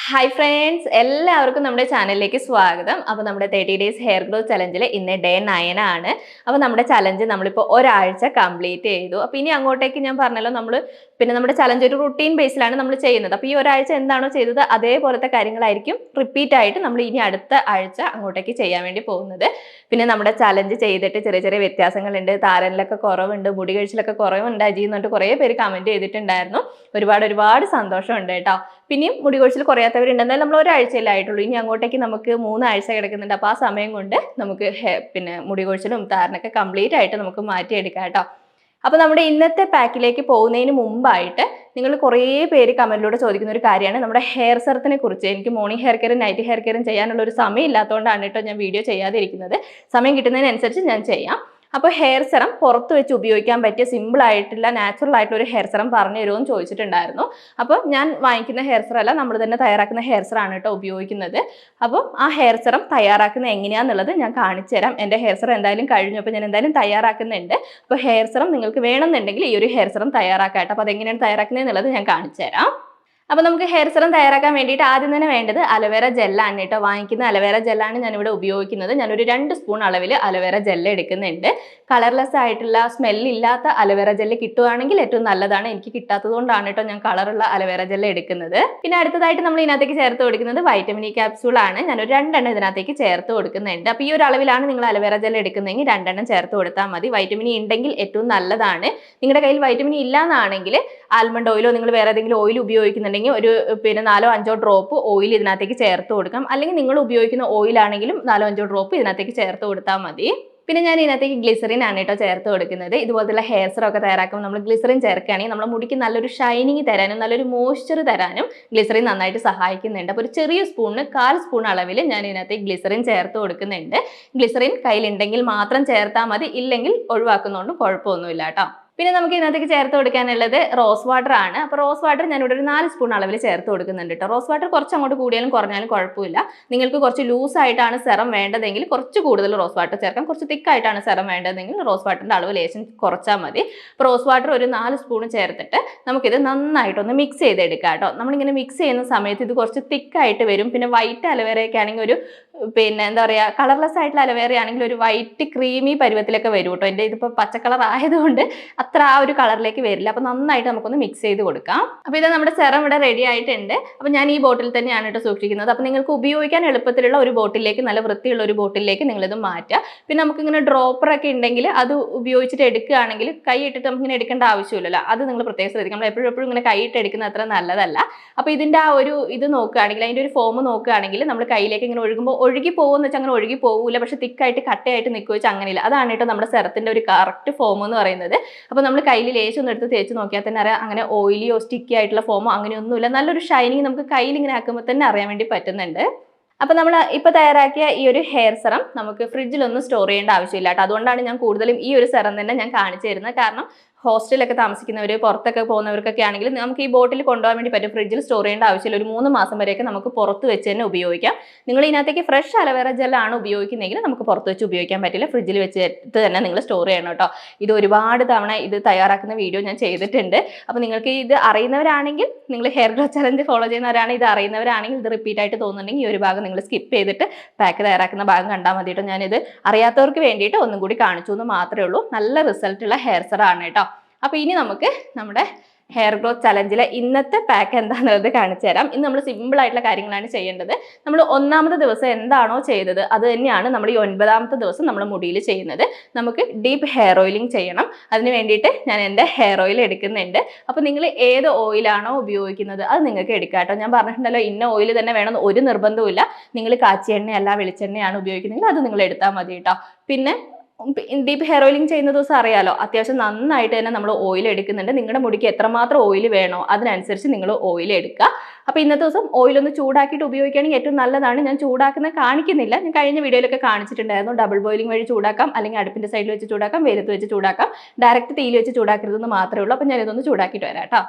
Hi friends, എല്ലാവർക്കും നമ്മുടെ ചാനലിലേക്ക് സ്വാഗതം. അപ്പോൾ നമ്മുടെ 30 ഡേയ്സ് ഹെയർ ഗ്രോത്ത് ചലഞ്ചിൽ ഇന്ന് ഡേ 9 ആണ്. അപ്പോൾ നമ്മുടെ ചലഞ്ച് നമ്മളിപ്പോൾ ഒരാഴ്ച കംപ്ലീറ്റ് ചെയ്തു. അപ്പോൾ ഇനി അങ്ങോട്ടേക്ക് ഞാൻ പറഞ്ഞല്ലോ, നമ്മുടെ ചലഞ്ച് ഒരു റുട്ടീൻ ബേസിലാണ് നമ്മൾ ചെയ്യുന്നത്. അപ്പോൾ ഈ ഒരാഴ്ച എന്താണോ ചെയ്തത് അതേപോലത്തെ കാര്യങ്ങളായിരിക്കും റിപ്പീറ്റ് ആയിട്ട് നമ്മൾ ഇനി അടുത്ത ആഴ്ച അങ്ങോട്ടേക്ക് ചെയ്യാൻ വേണ്ടി പോകുന്നത്. പിന്നെ നമ്മുടെ ചലഞ്ച് ചെയ്തിട്ട് ചെറിയ ചെറിയ വ്യത്യാസങ്ങളുണ്ട്, താരനിലൊക്കെ കുറവുണ്ട്, മുടി കഴിച്ചിലൊക്കെ കുറവുണ്ട് അജി എന്നിട്ട് കുറേ പേര് കമൻറ്റ് ചെയ്തിട്ടുണ്ടായിരുന്നു. ഒരുപാട് സന്തോഷമുണ്ട് കേട്ടോ. പിന്നെയും മുടി കൊഴിച്ചിൽ കുറയാത്തവരുണ്ട്. എന്തായാലും നമ്മൾ ഒരാഴ്ചയിലായിട്ടുള്ളൂ, ഇനി അങ്ങോട്ടേക്ക് നമുക്ക് 3 ആഴ്ച കിടക്കുന്നുണ്ട്. അപ്പോൾ ആ സമയം കൊണ്ട് നമുക്ക് മുടി കൊഴിച്ചിലും താരനൊക്കെ കംപ്ലീറ്റ് ആയിട്ട് നമുക്ക് മാറ്റിയെടുക്കാം കേട്ടോ. അപ്പോൾ നമ്മുടെ ഇന്നത്തെ പാക്കിലേക്ക് പോകുന്നതിന് മുമ്പായിട്ട് നിങ്ങൾ കുറേ പേര് കമന്റിലൂടെ ചോദിക്കുന്ന ഒരു കാര്യമാണ് നമ്മുടെ ഹെയർ സെറത്തിനെ കുറിച്ച്. എനിക്ക് മോർണിംഗ് ഹെയർ കെയറും നൈറ്റ് ഹെയർ കെയറും ചെയ്യാനുള്ള ഒരു സമയം ഇല്ലാത്തതുകൊണ്ടാണ് കേട്ടോ ഞാൻ വീഡിയോ ചെയ്യാതിരിക്കുന്നത്. സമയം കിട്ടുന്നതിനനുസരിച്ച് ഞാൻ ചെയ്യാം. അപ്പോൾ ഹെയർ സെറം പുറത്ത് വെച്ച് ഉപയോഗിക്കാൻ പറ്റിയ സിമ്പിൾ ആയിട്ടുള്ള നാച്ചുറൽ ആയിട്ടുള്ള ഒരു ഹെയർ സെറം പറഞ്ഞു തരുമെന്ന് ചോദിച്ചിട്ടുണ്ടായിരുന്നു. അപ്പോൾ ഞാൻ വാങ്ങിക്കുന്ന ഹെയർ സെറം അല്ല, നമ്മൾ തന്നെ തയ്യാറാക്കുന്ന ഹെയർ സെറം ആണ് കേട്ടോ ഉപയോഗിക്കുന്നത്. അപ്പോൾ ആ ഹെയർ സെറം തയ്യാറാക്കുന്നത് എങ്ങനെയാണെന്നുള്ളത് ഞാൻ കാണിച്ചു തരാം. എൻ്റെ ഹെയർ സെറം എന്തായാലും കഴിഞ്ഞു, അപ്പോൾ ഞാൻ എന്തായാലും തയ്യാറാക്കുന്നുണ്ട്. അപ്പോൾ ഹെയർ സെറം നിങ്ങൾക്ക് വേണമെന്നുണ്ടെങ്കിൽ ഈ ഒരു ഹെയർ സെറം തയ്യാറാക്കാം കേട്ടോ. അപ്പോൾ അതെങ്ങനെയാണ് തയ്യാറാക്കുന്നത് എന്നുള്ളത് ഞാൻ കാണിച്ചു തരാം. അപ്പോൾ നമുക്ക് ഹെയർ സെറം തയ്യാറാക്കാൻ വേണ്ടിയിട്ട് ആദ്യം തന്നെ വേണ്ടത് അലോവേര ജെല്ലാണ് കേട്ടോ. വാങ്ങിക്കുന്ന അലോവേര ജെല്ലാണ് ഞാനിവിടെ ഉപയോഗിക്കുന്നത്. ഞാനൊരു 2 സ്പൂൺ അളവിൽ അലോവേര ജെല്ല് എടുക്കുന്നുണ്ട്. കളർലെസ് ആയിട്ടുള്ള സ്മെല്ലില്ലാത്ത അലോവേര ജെല്ല് കിട്ടുവാണെങ്കിൽ ഏറ്റവും നല്ലതാണ്. എനിക്ക് കിട്ടാത്തത് കൊണ്ടാണ് കേട്ടോ ഞാൻ കളറുള്ള അലോവേര ജെല്ല് എടുക്കുന്നത്. പിന്നെ അടുത്തതായിട്ട് നമ്മൾ ഇതിനകത്തേക്ക് ചേർത്ത് കൊടുക്കുന്നത് വൈറ്റമിൻ ഇ ക്യാപ്സ്യൂളാണ്. ഞാനൊരു 2 എണ്ണം ഇതിനകത്തേക്ക് ചേർത്ത് കൊടുക്കുന്നുണ്ട്. അപ്പോൾ ഈ ഒരു അളവിലാണ് നിങ്ങൾ അലോവേര ജെല്ല് എടുക്കുന്നതെങ്കിൽ 2 എണ്ണം ചേർത്ത് കൊടുത്താൽ മതി. വൈറ്റമിൻ ഇ ഉണ്ടെങ്കിൽ ഏറ്റവും നല്ലതാണ്. നിങ്ങളുടെ കയ്യിൽ വൈറ്റമിൻ ഇ ഇല്ലാന്നാണെങ്കിൽ ആൽമണ്ട് ഓയിലോ നിങ്ങൾ വേറെ ഏതെങ്കിലും ഓയിൽ ഉപയോഗിക്കുന്നുണ്ടെങ്കിൽ ഒരു 4-5 ഡ്രോപ്പ് ഓയിൽ ഇതിനകത്തേക്ക് ചേർത്ത് കൊടുക്കാം. അല്ലെങ്കിൽ നിങ്ങൾ ഉപയോഗിക്കുന്ന ഓയിലാണെങ്കിലും 4-5 ഡ്രോപ്പ് ഇതിനകത്തേക്ക് ചേർത്ത് കൊടുത്താൽ മതി. പിന്നെ ഞാൻ ഇതിനകത്തേക്ക് ഗ്ലിസറിൻ ആണ് കേട്ടോ ചേർത്ത് കൊടുക്കുന്നത്. ഇതുപോലത്തെ ഹെയർ സെറം ഒക്കെ തയ്യാറാക്കുമ്പോൾ നമ്മൾ ഗ്ലിസറിൻ ചേർക്കുകയാണെങ്കിൽ നമ്മുടെ മുടിക്ക് നല്ലൊരു ഷൈനിങ് തരാനും നല്ലൊരു മോയ്സ്ചർ തരാനും ഗ്ലിസറിൻ നന്നായിട്ട് സഹായിക്കുന്നുണ്ട്. അപ്പോൾ ഒരു ചെറിയ സ്പൂണിന് 1/4 സ്പൂൺ അളവിൽ ഞാൻ ഇതിനകത്തേക്ക് ഗ്ലിസറിൻ ചേർത്ത് കൊടുക്കുന്നുണ്ട്. ഗ്ലിസറിൻ കയ്യിലുണ്ടെങ്കിൽ മാത്രം ചേർത്താൽ മതി, ഇല്ലെങ്കിൽ ഒഴിവാക്കുന്നതുകൊണ്ട് കുഴപ്പമൊന്നുമില്ല കേട്ടോ. പിന്നെ നമുക്ക് ഇതിനകത്തേക്ക് ചേർത്ത് കൊടുക്കാനുള്ളത് റോസ് വാട്ടർ ആണ്. അപ്പോൾ റോസ് വാട്ടർ ഞാനിവിടെ ഒരു 4 സ്പൂൺ അളവിൽ ചേർത്ത് കൊടുക്കുന്നുണ്ട് കേട്ടോ. റോസ് വാട്ടർ കുറച്ച് അങ്ങോട്ട് കൂടിയാലും കുറഞ്ഞാലും കുഴപ്പമില്ല. നിങ്ങൾക്ക് കുറച്ച് ലൂസായിട്ടാണ് സെറം വേണ്ടതെങ്കിൽ കുറച്ച് കൂടുതൽ റോസ് വാട്ടർ ചേർക്കാം. കുറച്ച് തിക്കായിട്ടാണ് സെറം വേണ്ടതെങ്കിൽ റോസ് വാട്ടറിൻ്റെ അളവ് ലേശം കുറച്ചാൽ മതി. അപ്പോൾ റോസ് വാട്ടർ ഒരു 4 സ്പൂൺ ചേർത്തിട്ട് നമുക്കിത് നന്നായിട്ടൊന്ന് മിക്സ് ചെയ്തെടുക്കാം കേട്ടോ. നമ്മളിങ്ങനെ മിക്സ് ചെയ്യുന്ന സമയത്ത് ഇത് കുറച്ച് തിക്കായിട്ട് വരും. പിന്നെ വൈറ്റ് അലവേറയൊക്കെ ആണെങ്കിൽ ഒരു എന്താ പറയുക, കളർലെസ് ആയിട്ടുള്ള അലവേറ ആണെങ്കിൽ ഒരു വൈറ്റ് ക്രീമി പരുവത്തിലൊക്കെ വരും കേട്ടോ. എൻ്റെ ഇതിപ്പോൾ പച്ച കളർ ആയതുകൊണ്ട് അത്ര ആ ഒരു കളറിലേക്ക് വരില്ല. അപ്പോൾ നന്നായിട്ട് നമുക്കൊന്ന് മിക്സ് ചെയ്ത് കൊടുക്കാം. അപ്പോൾ ഇത് നമ്മുടെ സെറം ഇവിടെ റെഡി ആയിട്ടുണ്ട്. അപ്പോൾ ഞാൻ ഈ ബോട്ടിൽ തന്നെയാണ് കേട്ടോ സൂക്ഷിക്കുന്നത്. അപ്പോൾ നിങ്ങൾക്ക് ഉപയോഗിക്കാൻ എളുപ്പത്തിലുള്ള ഒരു ബോട്ടിലേക്ക്, നല്ല വൃത്തിയുള്ള ഒരു ബോട്ടിലേക്ക് നിങ്ങളിത് മാറ്റുക. പിന്നെ നമുക്കിങ്ങനെ ഡ്രോപ്പറൊക്കെ ഉണ്ടെങ്കിൽ അത് ഉപയോഗിച്ചിട്ട് എടുക്കുകയാണെങ്കിൽ കൈ ഇട്ടിട്ട് നമുക്കിങ്ങനെ എടുക്കേണ്ട ആവശ്യമില്ലല്ലോ. അത് നിങ്ങൾ പ്രത്യേകം ശ്രദ്ധിക്കണം. നമ്മൾ എപ്പോഴും ഇങ്ങനെ കൈ ഇട്ട് എടുക്കുന്നത് അത്ര നല്ലതല്ല. അപ്പോൾ ഇതിൻ്റെ ആ ഒരു ഇത് നോക്കുകയാണെങ്കിൽ, അതിൻ്റെ ഒരു ഫോം നോക്കുകയാണെങ്കിൽ നമ്മൾ കയ്യിലേക്ക് ഇങ്ങനെ ഒഴുകുമ്പോൾ ഒഴുകി പോകുമെന്ന് വെച്ചാൽ അങ്ങനെ ഒഴുകി പോകില്ല, പക്ഷേ തിക്കായിട്ട് കട്ടയായിട്ട് നിൽക്കുക വെച്ചാൽ അങ്ങനെയില്ല. അതാണ് കേട്ടോ നമ്മുടെ സെറത്തിൻ്റെ ഒരു കറക്റ്റ് ഫോം എന്ന് പറയുന്നത്. അപ്പോൾ നമ്മൾ കയ്യിൽ ലേശം ഒന്ന് എടുത്ത് തേച്ച് നോക്കിയാൽ തന്നെ അറിയാം, അങ്ങനെ ഓയിലിയോ സ്റ്റിക്കി ആയിട്ടുള്ള ഫോമോ അങ്ങനെയൊന്നുമില്ല. നല്ലൊരു ഷൈനിങ് നമുക്ക് കയ്യിൽ ഇങ്ങനെ ആക്കുമ്പോൾ തന്നെ അറിയാൻ വേണ്ടി പറ്റുന്നുണ്ട്. അപ്പോൾ നമ്മൾ ഇപ്പോൾ തയ്യാറാക്കിയ ഈ ഒരു ഹെയർ സെറം നമുക്ക് ഫ്രിഡ്ജിലൊന്നും സ്റ്റോർ ചെയ്യേണ്ട ആവശ്യമില്ല കേട്ടോ. അതുകൊണ്ടാണ് ഞാൻ കൂടുതലും ഈ ഒരു സെറം തന്നെ ഞാൻ കാണിച്ചു തരുന്നത്. കാരണം ഹോസ്റ്റലിലൊക്കെ താമസിക്കുന്നവർ, പുറത്തൊക്കെ പോകുന്നവർക്കൊക്കെ ആണെങ്കിൽ നമുക്ക് ഈ ബോട്ടിൽ കൊണ്ടുപോകാൻ വേണ്ടി പറ്റും. ഫ്രിഡ്ജിൽ സ്റ്റോർ ചെയ്യേണ്ട ആവശ്യമില്ല. ഒരു 3 മാസം വരെയൊക്കെ നമുക്ക് പുറത്ത് വെച്ച് തന്നെ ഉപയോഗിക്കാം. നിങ്ങൾ ഇതിനകത്തേക്ക് ഫ്രഷ് അലവേറ ജെല്ലാണ് ഉപയോഗിക്കുന്നതെങ്കിൽ നമുക്ക് പുറത്ത് വെച്ച് ഉപയോഗിക്കാൻ പറ്റില്ല. ഫ്രിഡ്ജിൽ വെച്ചിട്ട് തന്നെ നിങ്ങൾ സ്റ്റോർ ചെയ്യണം കേട്ടോ. ഇത് ഒരുപാട് തവണ ഇത് തയ്യാറാക്കുന്ന വീഡിയോ ഞാൻ ചെയ്തിട്ടുണ്ട്. അപ്പോൾ നിങ്ങൾക്ക് ഇത് അറിയുന്നവരാണെങ്കിൽ, നിങ്ങൾ ഹെയർ ഗ്രോത്ത് ചലഞ്ച് ഫോളോ ചെയ്യുന്നവരാണെങ്കിൽ, ഇത് അറിയുന്നവരാണെങ്കിൽ, ഇത് റിപ്പീറ്റ് ആയിട്ട് തോന്നുന്നുണ്ടെങ്കിൽ ഈ ഒരു ഭാഗം നിങ്ങൾ സ്കിപ്പ് ചെയ്തിട്ട് പാക്ക് തയ്യാറാക്കുന്ന ഭാഗം കണ്ടാൽ മതി കേട്ടോ. ഞാനിത് അറിയാത്തവർക്ക് വേണ്ടിയിട്ട് ഒന്നും കൂടി കാണിച്ചു എന്ന് മാത്രമേ ഉള്ളൂ. നല്ല റിസൾട്ടുള്ള ഹെയർ സെറം ആണ് കേട്ടോ. അപ്പോൾ ഇനി നമുക്ക് നമ്മുടെ ഹെയർ ഗ്രോത്ത് ചലഞ്ചിലെ ഇന്നത്തെ പാക്ക് എന്താണെന്നുള്ളത് കാണിച്ചു തരാം. ഇന്ന് നമ്മൾ സിമ്പിൾ ആയിട്ടുള്ള കാര്യങ്ങളാണ് ചെയ്യേണ്ടത്. നമ്മൾ 1ാമത്തെ ദിവസം എന്താണോ ചെയ്തത് അത് തന്നെയാണ് നമ്മൾ ഈ 9ാമത്തെ ദിവസം നമ്മൾ മുടിയിൽ ചെയ്യുന്നത്. നമുക്ക് ഡീപ്പ് ഹെയർ ഓയിലിംഗ് ചെയ്യണം. അതിന് വേണ്ടിയിട്ട് ഞാൻ എൻ്റെ ഹെയർ ഓയിൽ എടുക്കുന്നുണ്ട്. അപ്പോൾ നിങ്ങൾ ഏത് ഓയിലാണോ ഉപയോഗിക്കുന്നത് അത് നിങ്ങൾക്ക് എടുക്കാം കേട്ടോ. ഞാൻ പറഞ്ഞിട്ടുണ്ടല്ലോ, ഇന്ന ഓയിൽ തന്നെ വേണമെന്ന് ഒരു നിർബന്ധവുമില്ല. നിങ്ങൾ കാച്ചിയ എണ്ണയല്ല വെളിച്ചെണ്ണയാണ് ഉപയോഗിക്കുന്നതെങ്കിൽ അത് നിങ്ങൾ എടുത്താൽ മതി കേട്ടോ. പിന്നെ ഡീപ്പ് ഹെയർ ഓയിലിംഗ് ചെയ്യുന്ന ദിവസം അറിയാലോ, അത്യാവശ്യം നന്നായിട്ട് തന്നെ നമ്മൾ ഓയിൽ എടുക്കുന്നുണ്ട്. നിങ്ങളുടെ മുടിക്ക് എത്രമാത്രം ഓയിൽ വേണോ അതിനനുസരിച്ച് നിങ്ങൾ ഓയിൽ എടുക്കുക. അപ്പോൾ ഇന്നത്തെ ദിവസം ഓയിലൊന്ന് ചൂടാക്കിയിട്ട് ഉപയോഗിക്കുകയാണെങ്കിൽ ഏറ്റവും നല്ലതാണ്. ഞാൻ ചൂടാക്കുന്നത് കാണിക്കുന്നില്ല, ഞാൻ കഴിഞ്ഞ വീഡിയോയിലൊക്കെ കാണിച്ചിട്ടുണ്ടായിരുന്നു. ഡബിൾ ബോയിലിംഗ് വഴി ചൂടാക്കാം, അല്ലെങ്കിൽ അടുപ്പിൻ്റെ സൈഡിൽ വെച്ച് ചൂടാക്കാം, വെയിലത്ത് വെച്ച് ചൂടാക്കാം. ഡയറക്റ്റ് തീയിൽ വെച്ച് ചൂടാക്കരുതെന്ന് മാത്രമേ ഉള്ളൂ. അപ്പോൾ ഞാനിതൊന്ന് ചൂടാക്കിയിട്ട് വരാം കേട്ടോ.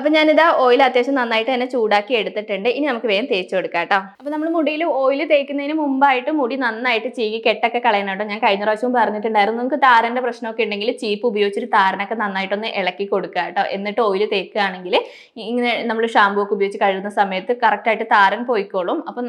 അപ്പോൾ ഞാനിതാ ഓയിൽ അത്യാവശ്യം നന്നായിട്ട് തന്നെ ചൂടാക്കി എടുത്തിട്ടുണ്ട്. ഇനി നമുക്ക് വേഗം തേച്ച് കൊടുക്കാം കേട്ടോ. അപ്പോൾ നമ്മൾ മുടിയിൽ ഓയിൽ തേക്കുന്നതിന് മുമ്പായിട്ട് മുടി നന്നായിട്ട് ചീകി കെട്ടൊക്കെ കളയണം കേട്ടോ. ഞാൻ കഴിഞ്ഞ പ്രാവശ്യം പറഞ്ഞിട്ടുണ്ടായിരുന്നു, നിങ്ങൾക്ക് താരന്റെ പ്രശ്നമൊക്കെ ഉണ്ടെങ്കിൽ ചീപ്പ് ഉപയോഗിച്ചിട്ട് താരനൊക്കെ നന്നായിട്ടൊന്ന് ഇളക്കി കൊടുക്കുക കേട്ടോ. എന്നിട്ട് ഓയിൽ തേക്കുകയാണെങ്കിൽ ഇങ്ങനെ നമ്മൾ ഷാമ്പൂ ഒക്കെ ഉപയോഗിച്ച് കഴുകുന്ന സമയത്ത് കറക്റ്റായിട്ട് താരൻ പോയിക്കോളും. അപ്പം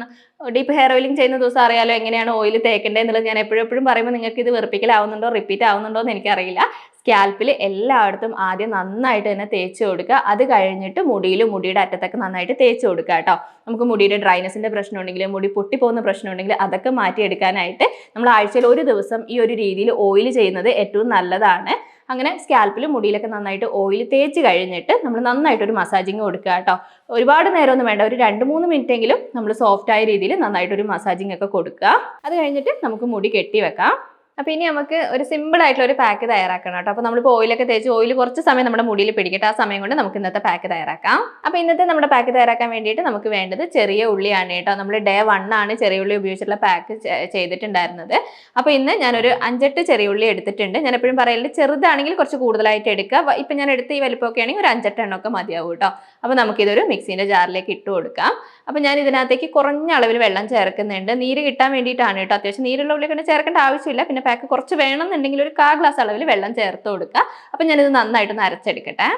ഡീപ്പ് ഹെയർ ഓയിലിംഗ് ചെയ്യുന്ന ദിവസം അറിയാലോ എങ്ങനെയാണ് ഓയിൽ തേക്കേണ്ടത് എന്നുള്ളത്. ഞാൻ എപ്പോഴും പറയുമ്പോൾ നിങ്ങൾക്ക് ഇത് വെറുപ്പിക്കലാവുന്നുണ്ടോ റിപ്പീറ്റ് ആവുന്നുണ്ടോ എന്ന് എനിക്കറിയില്ല. സ്കാൽപ്പിൽ എല്ലായിടത്തും ആദ്യം നന്നായിട്ട് തന്നെ തേച്ച് കൊടുക്കുക. അത് കഴിഞ്ഞിട്ട് മുടിയുടെ അറ്റത്തൊക്കെ നന്നായിട്ട് തേച്ച് കൊടുക്കുക കേട്ടോ. നമുക്ക് മുടിയുടെ ഡ്രൈനെസിന്റെ പ്രശ്നം ഉണ്ടെങ്കിൽ, മുടി പൊട്ടിപ്പോകുന്ന പ്രശ്നം ഉണ്ടെങ്കിൽ അതൊക്കെ മാറ്റിയെടുക്കാനായിട്ട് നമ്മൾ ആഴ്ചയിൽ ഒരു ദിവസം ഈ ഒരു രീതിയിൽ ഓയിൽ ചെയ്യുന്നത് ഏറ്റവും നല്ലതാണ്. അങ്ങനെ സ്കാൽപ്പിലും മുടിയിലൊക്കെ നന്നായിട്ട് ഓയിൽ തേച്ച് കഴിഞ്ഞിട്ട് നമ്മൾ നന്നായിട്ട് ഒരു മസാജിങ് കൊടുക്കുക കേട്ടോ. ഒരുപാട് നേരമൊന്നും വേണ്ട, ഒരു 2-3 മിനിറ്റ് എങ്കിലും നമ്മൾ സോഫ്റ്റ് ആയ രീതിയിൽ നന്നായിട്ടൊരു മസാജിങ് ഒക്കെ കൊടുക്കുക. അത് കഴിഞ്ഞിട്ട് നമുക്ക് മുടി കെട്ടി വെക്കാം. അപ്പോൾ ഇനി നമുക്ക് ഒരു സിമ്പിൾ ആയിട്ടുള്ള ഒരു പാക്ക് തയ്യാറാക്കണം കേട്ടോ. അപ്പോൾ നമ്മളിപ്പോൾ ഓയിലൊക്കെ തേച്ച് ഓയിൽ കുറച്ച് സമയം നമ്മുടെ മുടിയിൽ പിടിക്കട്ടെ. ആ സമയം കൊണ്ട് നമുക്ക് ഇന്നത്തെ പാക്ക് തയ്യാറാക്കാം. അപ്പോൾ ഇന്നത്തെ നമ്മുടെ പാക്ക് തയ്യാറാക്കാൻ വേണ്ടിയിട്ട് നമുക്ക് വേണ്ടത് ചെറിയ ഉള്ളിയാണ് കേട്ടോ. നമ്മൾ ഡേ 1 ആണ് ചെറിയ ഉള്ളി ഉപയോഗിച്ചിട്ടുള്ള പാക്ക് ചെയ്തിട്ടുണ്ടായിരുന്നത്. അപ്പോൾ ഇന്ന് ഞാനൊരു 5-8 ചെറിയ ഉള്ളി എടുത്തിട്ടുണ്ട്. ഞാൻ എപ്പോഴും പറയലുണ്ട്, ചെറുതാണെങ്കിൽ കുറച്ച് കൂടുതലായിട്ട് എടുക്കുക. ഇപ്പം ഞാൻ എടുത്ത ഈ വലിപ്പമൊക്കെ ആണെങ്കിൽ ഒരു 5-8 എണ്ണമൊക്കെ മതിയാവും കേട്ടോ. അപ്പോൾ നമുക്കിതൊരു മിക്സീൻ്റെ ജാറിലേക്ക് ഇട്ട് കൊടുക്കാം. അപ്പോൾ ഞാൻ ഇതിനകത്തേക്ക് കുറഞ്ഞ അളവിൽ വെള്ളം ചേർക്കുന്നുണ്ട്. നീര് കിട്ടാൻ വേണ്ടിയിട്ടാണ് കേട്ടോ. അത്യാവശ്യം നീരുള്ള ഉള്ളിയൊക്കെ ചേർക്കേണ്ട ആവശ്യമില്ല. പിന്നെ പാക്ക് കുറച്ച് വേണമെന്നുണ്ടെങ്കിൽ ഒരു 1/4 ഗ്ലാസ് അളവിൽ വെള്ളം ചേർത്ത് കൊടുക്കുക. അപ്പോൾ ഞാനിത് നന്നായിട്ടൊന്ന് അരച്ചെടുക്കട്ടെ.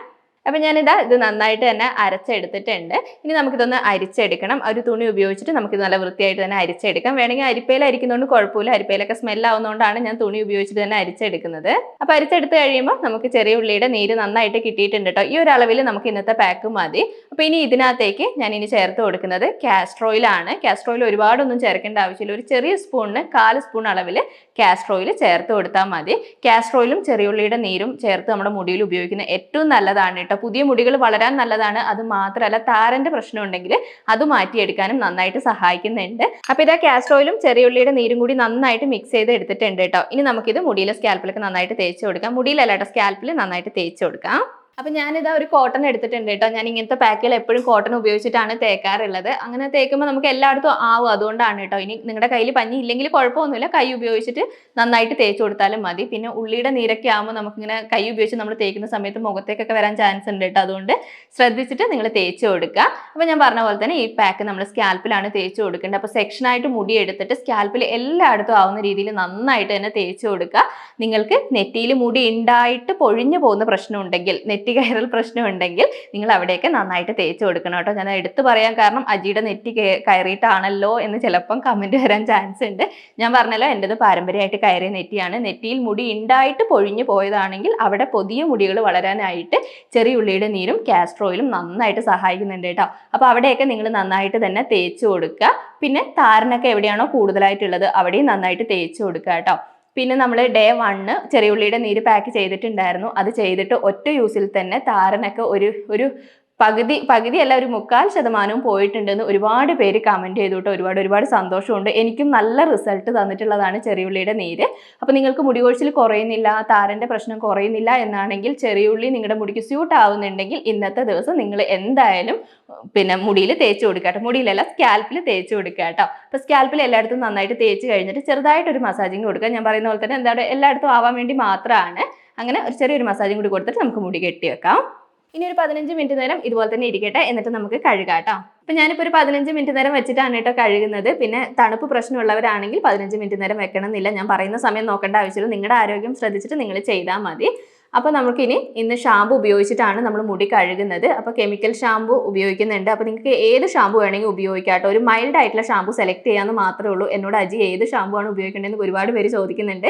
അപ്പോൾ ഞാനിതാ ഇത് നന്നായിട്ട് തന്നെ അരച്ചെടുത്തിട്ടുണ്ട്. ഇനി നമുക്കിതൊന്ന് അരിച്ചെടുക്കണം. ഒരു തുണി ഉപയോഗിച്ചിട്ട് നമുക്കിത് നല്ല വൃത്തിയായിട്ട് തന്നെ അരിച്ചെടുക്കാം. വേണമെങ്കിൽ അരിപ്പയിൽ അരിക്കുന്നതുകൊണ്ട് കുഴപ്പമില്ല. അരിപ്പയിലൊക്കെ സ്മെല്ലാവുന്നതുകൊണ്ടാണ് ഞാൻ തുണി ഉപയോഗിച്ചിട്ട് തന്നെ അരിച്ചെടുക്കുന്നത്. അപ്പോൾ അരിച്ചെടുത്ത് കഴിയുമ്പോൾ നമുക്ക് ചെറിയ ഉള്ളിയുടെ നീര് നന്നായിട്ട് കിട്ടിയിട്ടുണ്ട് കേട്ടോ. ഈ ഒരു അളവിൽ നമുക്ക് ഇന്നത്തെ പാക്ക് മതി. അപ്പോൾ ഇനി ഇതിനകത്തേക്ക് ഞാൻ ഇനി ചേർത്ത് കൊടുക്കുന്നത് കാസ്റ്റർ ഓയിലാണ്. കാസ്റ്റർ ഓയിൽ ഒരുപാടൊന്നും ചേർക്കേണ്ട ആവശ്യമില്ല. ഒരു ചെറിയ സ്പൂണിന് 1/4 സ്പൂൺ അളവിൽ കാസ്റ്റർ ഓയിൽ ചേർത്ത് കൊടുത്താൽ മതി. കാസ്റ്റർ ഓയിലും ചെറിയ ഉള്ളിയുടെ നീരും ചേർത്ത് നമ്മുടെ മുടിയിൽ ഉപയോഗിക്കുന്ന ഏറ്റവും നല്ലതാണ് കേട്ടോ. പുതിയ മുടികൾ വളരാൻ നല്ലതാണ്. അത് മാത്രമല്ല, താരന്റെ പ്രശ്നം ഉണ്ടെങ്കിൽ അത് മാറ്റിയെടുക്കാനും നന്നായിട്ട് സഹായിക്കുന്നുണ്ട്. അപ്പോൾ ഇതാ കാസ്റ്റർ ഓയിലും ചെറിയ ഉള്ളിയുടെ നീരും കൂടി നന്നായിട്ട് മിക്സ് ചെയ്ത് എടുത്തിട്ടുണ്ട് കേട്ടോ. ഇനി നമുക്കിത് മുടിയിലെ സ്കാൽപ്പിലൊക്കെ നന്നായിട്ട് തേച്ച് കൊടുക്കാം. മുടിയിലല്ല കേട്ടോ, സ്കാൽപ്പിൽ നന്നായിട്ട് തേച്ച് കൊടുക്കാം. അപ്പോൾ ഞാനിതാ ഒരു കോട്ടൺ എടുത്തിട്ടുണ്ട് കേട്ടോ. ഞാൻ ഇങ്ങനത്തെ പാക്കുകൾ എപ്പോഴും കോട്ടൺ ഉപയോഗിച്ചിട്ടാണ് തേക്കാറുള്ളത്. അങ്ങനെ തേക്കുമ്പോൾ നമുക്ക് എല്ലായിടത്തും ആവും, അതുകൊണ്ടാണ് കേട്ടോ. ഇനി നിങ്ങളുടെ കയ്യിൽ പഞ്ഞി ഇല്ലെങ്കിൽ കുഴപ്പമൊന്നുമില്ല, കൈ ഉപയോഗിച്ചിട്ട് നന്നായിട്ട് തേച്ച് കൊടുത്താലും മതി. പിന്നെ ഉള്ളിയുടെ നീരൊക്കെ ആകുമ്പോൾ നമുക്കിങ്ങനെ കൈ ഉപയോഗിച്ച് നമ്മൾ തേക്കുന്ന സമയത്ത് മുഖത്തേക്കൊക്കെ വരാൻ ചാൻസ് ഉണ്ട് കേട്ടോ. അതുകൊണ്ട് ശ്രദ്ധിച്ചിട്ട് നിങ്ങൾ തേച്ച് കൊടുക്കുക. അപ്പോൾ ഞാൻ പറഞ്ഞ പോലെ തന്നെ ഈ പാക്ക് നമ്മൾ സ്കാൽപ്പിലാണ് തേച്ച് കൊടുക്കേണ്ടത്. അപ്പോൾ സെക്ഷനായിട്ട് മുടി എടുത്തിട്ട് സ്കാൽപ്പിൽ എല്ലായിടത്തും ആവുന്ന രീതിയിൽ നന്നായിട്ട് തന്നെ തേച്ച് കൊടുക്കുക. നിങ്ങൾക്ക് നെറ്റിയിൽ മുടി ഉണ്ടായിട്ട് പൊഴിഞ്ഞു പോകുന്ന പ്രശ്നം ഉണ്ടെങ്കിൽ, നെറ്റി കയറൽ പ്രശ്നം ഉണ്ടെങ്കിൽ നിങ്ങൾ അവിടെയൊക്കെ നന്നായിട്ട് തേച്ച് കൊടുക്കണം കേട്ടോ. ഞാൻ എടുത്തു പറയാൻ കാരണം അജിയുടെ നെറ്റി കയറിയിട്ടാണല്ലോ എന്ന് ചിലപ്പം കമൻറ്റ് വരാൻ ചാൻസ് ഉണ്ട്. ഞാൻ പറഞ്ഞല്ലോ, എൻ്റെത് പാരമ്പര്യമായിട്ട് കയറിയ നെറ്റിയാണ്. നെറ്റിയിൽ മുടി ഉണ്ടായിട്ട് പൊഴിഞ്ഞു പോയതാണെങ്കിൽ അവിടെ പുതിയ മുടികൾ വളരാനായിട്ട് ചെറിയ ഉള്ളിയുടെ നീരും കാസ്റ്റർ ഓയിലും നന്നായിട്ട് സഹായിക്കുന്നുണ്ട് കേട്ടോ. അപ്പോൾ അവിടെയൊക്കെ നിങ്ങൾ നന്നായിട്ട് തന്നെ തേച്ച് കൊടുക്കുക. പിന്നെ താരനൊക്കെ എവിടെയാണോ കൂടുതലായിട്ടുള്ളത് അവിടെയും നന്നായിട്ട് തേച്ച് കൊടുക്കുക കേട്ടോ. പിന്നെ നമ്മൾ ഡേ 1 ചെറിയ ഉള്ളിയുടെ നീര് പാക്ക് ചെയ്തിട്ടുണ്ടായിരുന്നു. അത് ചെയ്തിട്ട് ഒറ്റ യൂസിൽ തന്നെ താരനൊക്കെ ഒരു പകുതിയല്ല, ഒരു 3/4% പോയിട്ടുണ്ടെന്ന് ഒരുപാട് പേര് കമൻറ്റ് ചെയ്തു കേട്ടോ. ഒരുപാട് സന്തോഷമുണ്ട്. എനിക്കും നല്ല റിസൾട്ട് തന്നിട്ടുള്ളതാണ് ചെറിയുള്ളിയുടെ നീര്. അപ്പോൾ നിങ്ങൾക്ക് മുടി കൊഴിച്ചിൽ കുറയുന്നില്ല, താരൻ്റെ പ്രശ്നം കുറയുന്നില്ല എന്നാണെങ്കിൽ ചെറിയുള്ളി നിങ്ങളുടെ മുടിക്ക് സ്യൂട്ട് ആവുന്നുണ്ടെങ്കിൽ ഇന്നത്തെ ദിവസം നിങ്ങൾ എന്തായാലും പിന്നെ മുടിയിൽ തേച്ച് കൊടുക്കുക കേട്ടോ. മുടിയിലല്ല, സ്കാൽപ്പിൽ തേച്ച് കൊടുക്കുക കേട്ടോ. അപ്പോൾ സ്കാൽപ്പിൽ എല്ലായിടത്തും നന്നായിട്ട് തേച്ച് കഴിഞ്ഞിട്ട് ചെറുതായിട്ടൊരു മസാജിങ് കൊടുക്കുക. ഞാൻ പറയുന്ന പോലെ തന്നെ എന്താണ് എല്ലായിടത്തും ആവാൻ വേണ്ടി മാത്രമാണ്. അങ്ങനെ ഒരു ചെറിയൊരു മസാജിങ് കൂടി കൊടുത്തിട്ട് നമുക്ക് മുടി കെട്ടി വെക്കാം. ഇനി ഒരു 15 മിനിറ്റ് നേരം ഇതുപോലെ തന്നെ ഇരിക്കട്ടെ, എന്നിട്ട് നമുക്ക് കഴുകാം കേട്ടോ. അപ്പം ഞാനിപ്പോൾ ഒരു 15 മിനിറ്റ് നേരം വെച്ചിട്ടാണ് കേട്ടോ കഴുകുന്നത്. പിന്നെ തണുപ്പ് പ്രശ്നമുള്ളവരാണെങ്കിൽ 15 മിനിറ്റ് നേരം വെക്കണം എന്നില്ല. ഞാൻ പറയുന്ന സമയം നോക്കേണ്ട ആവശ്യമില്ല. നിങ്ങളുടെ ആരോഗ്യം ശ്രദ്ധിച്ചിട്ട് നിങ്ങൾ ചെയ്താൽ മതി. അപ്പോൾ നമുക്കിനി ഇന്ന് ഷാമ്പു ഉപയോഗിച്ചിട്ടാണ് നമ്മൾ മുടി കഴുകുന്നത്. അപ്പോൾ കെമിക്കൽ ഷാമ്പു ഉപയോഗിക്കുന്നുണ്ട്. അപ്പോൾ നിങ്ങൾക്ക് ഏത് ഷാമ്പു വേണമെങ്കിൽ ഉപയോഗിക്കാം കേട്ടോ. ഒരു മൈൽഡ് ആയിട്ടുള്ള ഷാമ്പു സെലക്ട് ചെയ്യാമെന്ന് മാത്രമേ ഉള്ളൂ. എന്നോട് അജി ഏത് ഷാമ്പു ആണ് ഉപയോഗിക്കേണ്ടതെന്ന് ഒരുപാട് പേര് ചോദിക്കുന്നുണ്ട്.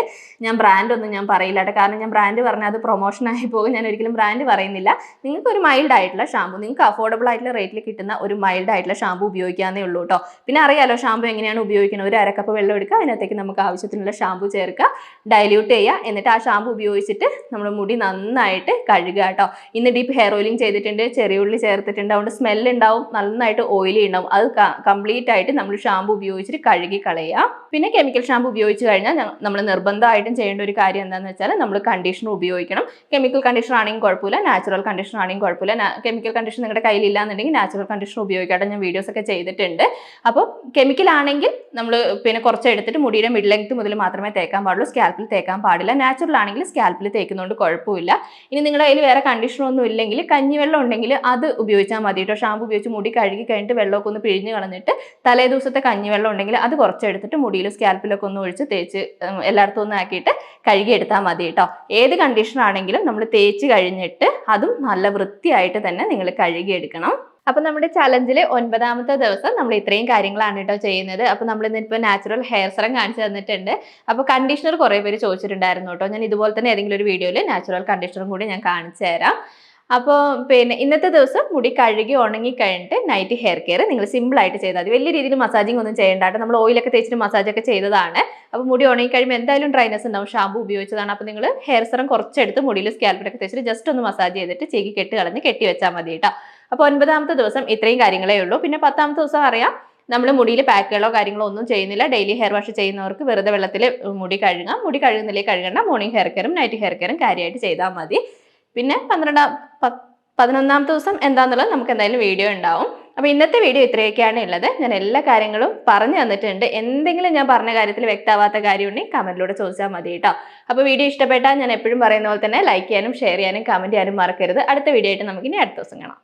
ഞാൻ ബ്രാൻഡൊന്നും ഞാൻ പറയില്ല കേട്ടോ. കാരണം ഞാൻ ബ്രാൻഡ് പറഞ്ഞാൽ അത് പ്രൊമോഷനായി പോകും. ഞാൻ ഒരിക്കലും ബ്രാൻഡ് പറയുന്നില്ല. നിങ്ങൾക്ക് ഒരു മൈൽഡ് ആയിട്ടുള്ള ഷാമ്പു, നിങ്ങൾക്ക് അഫോർഡബിൾ ആയിട്ടുള്ള റേറ്റിൽ കിട്ടുന്ന ഒരു മൈൽഡ് ആയിട്ടുള്ള ഷാമ്പു ഉപയോഗിക്കാന്നേ ഉള്ളൂ കേട്ടോ. പിന്നെ അറിയാലോ ഷാമ്പു എങ്ങനെയാണ് ഉപയോഗിക്കുന്നത്. ഒരു 1/2 കപ്പ് വെള്ളം എടുക്കുക, അതിനകത്തേക്ക് നമുക്ക് ആവശ്യത്തിനുള്ള ഷാമ്പു ചേർക്കുക, ഡൈല്യൂട്ട് ചെയ്യുക, എന്നിട്ട് ആ ഷാമ്പു ഉപയോഗിച്ചിട്ട് നമ്മൾ മുടി നന്നായിട്ട് കഴുകുക കേട്ടോ. ഇന്ന് ഡീപ്പ് ഹെയർ ഓയിലിംഗ് ചെയ്തിട്ടുണ്ട്, ചെറിയ ഉള്ളി ചേർത്തിട്ടുണ്ട്, അതുകൊണ്ട് സ്മെല്ല് ഉണ്ടാവും, നന്നായിട്ട് ഓയിലി ഉണ്ടാവും. അത് കംപ്ലീറ്റ് ആയിട്ട് നമ്മൾ ഷാമ്പു ഉപയോഗിച്ചിട്ട് കഴുകി കളയുക. പിന്നെ കെമിക്കൽ ഷാമ്പു ഉപയോഗിച്ച് കഴിഞ്ഞാൽ നമ്മൾ നിർബന്ധമായിട്ടും ചെയ്യേണ്ട ഒരു കാര്യം എന്താണെന്ന് വെച്ചാൽ നമ്മൾ കണ്ടീഷണർ ഉപയോഗിക്കണം. കെമിക്കൽ കണ്ടീഷണർ ആണെങ്കിൽ കുഴപ്പമില്ല, നാച്ചുറൽ കണ്ടീഷണർ ആണെങ്കിൽ കുഴപ്പമില്ല. കെമിക്കൽ കണ്ടീഷണർ നിങ്ങളുടെ കയ്യിലില്ല എന്നുണ്ടെങ്കിൽ നാച്ചുറൽ കണ്ടീഷണർ ഉപയോഗിക്കാതെ ഞാൻ വീഡിയോസ് ഒക്കെ ചെയ്തിട്ടുണ്ട്. അപ്പോൾ കെമിക്കൽ ആണെങ്കിൽ നമ്മൾ പിന്നെ കുറച്ച് എടുത്തിട്ട് മുടിയുടെ മിഡ് ലെങ്ത് മുതൽ മാത്രമേ തേക്കാൻ പാടുള്ളൂ, സ്കാൽപ്പിൽ തേക്കാൻ പാടില്ല. നാച്ചുറൽ ആണെങ്കിൽ സ്കാൽപ്പിൽ തേക്കുന്നതുകൊണ്ട് കുഴപ്പമില്ല. കുഴപ്പമില്ല. ഇനി നിങ്ങളുടെ കയ്യിൽ വേറെ കണ്ടീഷണർ ഒന്നും ഇല്ലെങ്കിൽ കഞ്ഞിവെള്ളം ഉണ്ടെങ്കിൽ അത് ഉപയോഗിച്ചാൽ മതി കേട്ടോ. ഷാമ്പു ഉപയോഗിച്ച് മുടി കഴുകി കഴിഞ്ഞിട്ട് വെള്ളമൊക്കെ ഒന്ന് പിഴിഞ്ഞ് കളഞ്ഞിട്ട് തലേ ദിവസത്തെ കഞ്ഞിവെള്ളം ഉണ്ടെങ്കിൽ അത് കുറച്ചെടുത്തിട്ട് മുടിയിൽ സ്കാൽപ്പിലൊക്കെ ഒന്ന് ഒഴിച്ച് തേച്ച് എല്ലായിടത്തും ഒന്ന് ആക്കിയിട്ട് കഴുകിയെടുത്താൽ മതി കേട്ടോ. ഏത് കണ്ടീഷണർ ആണെങ്കിലും നമ്മൾ തേച്ച് കഴിഞ്ഞിട്ട് അതും നല്ല വൃത്തിയായിട്ട് തന്നെ നിങ്ങൾ കഴുകിയെടുക്കണം. അപ്പൊ നമ്മുടെ ചലഞ്ചിൽ 9ാമത്തെ ദിവസം നമ്മൾ ഇത്രയും കാര്യങ്ങളാണ് കേട്ടോ ചെയ്യുന്നത്. അപ്പൊ നമ്മൾ ഇന്നിപ്പോൾ നാച്ചുറൽ ഹെയർ സെറം കാണിച്ചു തന്നിട്ടുണ്ട്. അപ്പൊ കണ്ടീഷണർ കുറേ പേര് ചോദിച്ചിട്ടുണ്ടായിരുന്നു കേട്ടോ. ഞാൻ ഇതുപോലെ തന്നെ ഏതെങ്കിലും ഒരു വീഡിയോയിൽ നാച്ചുറൽ കണ്ടീഷണറും കൂടി ഞാൻ കാണിച്ചു തരാം. അപ്പോൾ പിന്നെ ഇന്നത്തെ ദിവസം മുടി കഴുകി ഉണങ്ങി കഴിഞ്ഞിട്ട് നൈറ്റ് ഹെയർ കെയർ നിങ്ങൾ സിമ്പിൾ ആയിട്ട് ചെയ്താൽ മതി. വലിയ രീതിയിൽ മസാജിങ് ഒന്നും ചെയ്യേണ്ടാട്ടോ. നമ്മൾ ഓയിലൊക്കെ തേച്ചിട്ട് മസാജൊക്കെ ചെയ്തതാണ്. അപ്പോൾ മുടി ഉണങ്ങി കഴിയുമ്പോൾ എന്തായാലും ഡ്രൈനസ് ഉണ്ടാവും, ഷാമ്പു ഉപയോഗിച്ചതാണ്. അപ്പോൾ നിങ്ങൾ ഹെയർ സെറം കുറച്ചെടുത്ത് മുടിയിൽ സ്കാൽപ്പിലൊക്കെ തേച്ചിട്ട് ജസ്റ്റ് ഒന്ന് മസാജ് ചെയ്തിട്ട് ചെകി കെട്ടി കളഞ്ഞ് കെട്ടി വെച്ചാൽ മതി കേട്ടോ. അപ്പോൾ 9ാമത്തെ ദിവസം ഇത്രയും കാര്യങ്ങളേ ഉള്ളൂ. പിന്നെ 10ാമത്തെ ദിവസം അറിയാം, നമ്മൾ മുടിയിൽ പാക്കുകളോ കാര്യങ്ങളോ ഒന്നും ചെയ്യുന്നില്ല. ഡെയിലി ഹെയർ വാഷ് ചെയ്യുന്നവർക്ക് വെറുതെ വെള്ളത്തിൽ മുടി കഴുകാം. മുടി കഴുകുന്നില്ലേ കഴുകണ്ട. മോർണിംഗ് ഹെയർ കെയറും നൈറ്റ് ഹെയർ കെയറും കാര്യമായിട്ട് ചെയ്താൽ മതി. പിന്നെ 11ാമത്തെ ദിവസം എന്താണെന്നുള്ളത് നമുക്ക് എന്തായാലും വീഡിയോ ഉണ്ടാവും. അപ്പോൾ ഇന്നത്തെ വീഡിയോ ഇത്രയൊക്കെയാണ് ഉള്ളത്. ഞാൻ എല്ലാ കാര്യങ്ങളും പറഞ്ഞു തന്നിട്ടുണ്ട്. എന്തെങ്കിലും ഞാൻ പറഞ്ഞ കാര്യത്തിൽ വ്യക്തമാവാത്ത കാര്യം ഉണ്ടെങ്കിൽ കമന്റിലൂടെ ചോദിച്ചാൽ മതി കേട്ടോ. അപ്പോൾ വീഡിയോ ഇഷ്ടപ്പെട്ടാൽ ഞാൻ എപ്പോഴും പറയുന്ന പോലെ തന്നെ ലൈക്ക് ചെയ്യാനും ഷെയർ ചെയ്യാനും കമന്റ് ചെയ്യാനും മറക്കരുത്. അടുത്ത വീഡിയോ ആയിട്ട് നമുക്കിനി അടുത്ത ദിവസം കാണാം.